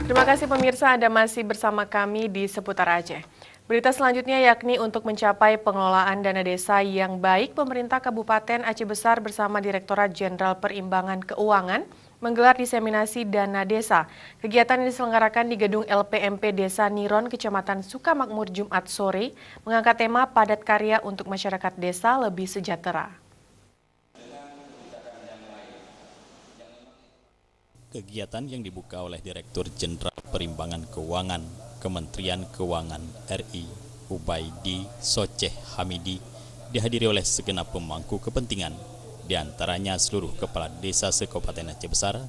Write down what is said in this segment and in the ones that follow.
Terima kasih pemirsa, Anda masih bersama kami di Seputar Aceh. Berita selanjutnya yakni untuk mencapai pengelolaan dana desa yang baik, pemerintah Kabupaten Aceh Besar bersama Direktorat Jenderal Perimbangan Keuangan menggelar diseminasi dana desa. Kegiatan yang diselenggarakan di gedung LPMP Desa Niron, Kecamatan Sukamakmur Jumat sore, mengangkat tema padat karya untuk masyarakat desa lebih sejahtera. Kegiatan yang dibuka oleh Direktur Jenderal Perimbangan Keuangan Kementerian Keuangan RI Ubaidi Soceh Hamidi dihadiri oleh segenap pemangku kepentingan, diantaranya seluruh kepala desa se-Kabupaten Aceh Besar,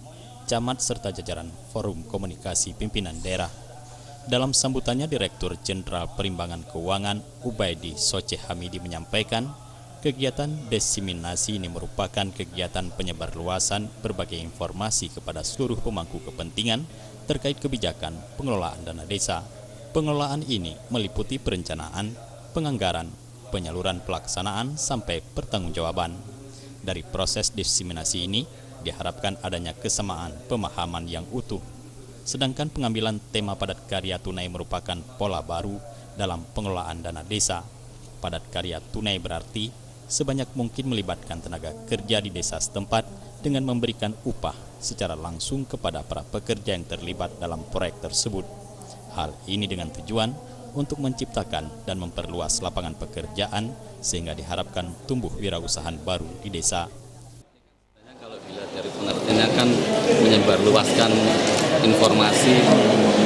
camat serta jajaran Forum Komunikasi Pimpinan Daerah. Dalam sambutannya, Direktur Jenderal Perimbangan Keuangan Ubaidi Soceh Hamidi menyampaikan, kegiatan diseminasi ini merupakan kegiatan penyebarluasan berbagai informasi kepada seluruh pemangku kepentingan terkait kebijakan pengelolaan dana desa. Pengelolaan ini meliputi perencanaan, penganggaran, penyaluran pelaksanaan, sampai pertanggungjawaban. Dari proses diseminasi ini, diharapkan adanya kesamaan pemahaman yang utuh. Sedangkan pengambilan tema padat karya tunai merupakan pola baru dalam pengelolaan dana desa. Padat karya tunai berarti sebanyak mungkin melibatkan tenaga kerja di desa setempat dengan memberikan upah secara langsung kepada para pekerja yang terlibat dalam proyek tersebut. Hal ini dengan tujuan untuk menciptakan dan memperluas lapangan pekerjaan sehingga diharapkan tumbuh wirausahaan baru di desa. Kalau dilihat dari pengertiannya kan menyebarluaskan informasi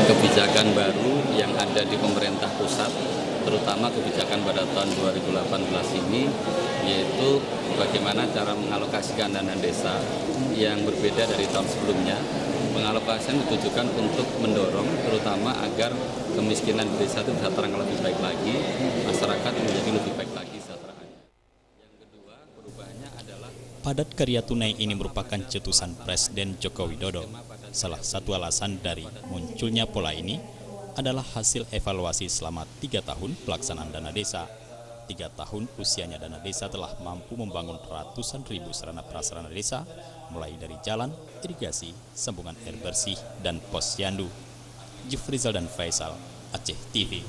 kebijakan baru yang ada di pemerintah pusat, terutama kebijakan pada tahun 2018 ini, yaitu bagaimana cara mengalokasikan dana desa yang berbeda dari tahun sebelumnya. Pengalokasian ditujukan untuk mendorong terutama agar kemiskinan di desa itu bisa terang lebih baik lagi, masyarakat menjadi lebih baik lagi sejahteraannya. Yang kedua, perubahannya adalah padat karya tunai ini merupakan cetusan Presiden Joko Widodo. Salah satu alasan dari munculnya pola ini adalah hasil evaluasi selama 3 tahun pelaksanaan dana desa. 3 tahun usianya dana desa telah mampu membangun ratusan ribu sarana prasarana desa, mulai dari jalan, irigasi, sambungan air bersih, dan posyandu. Jufrizal dan Faisal, Aceh TV.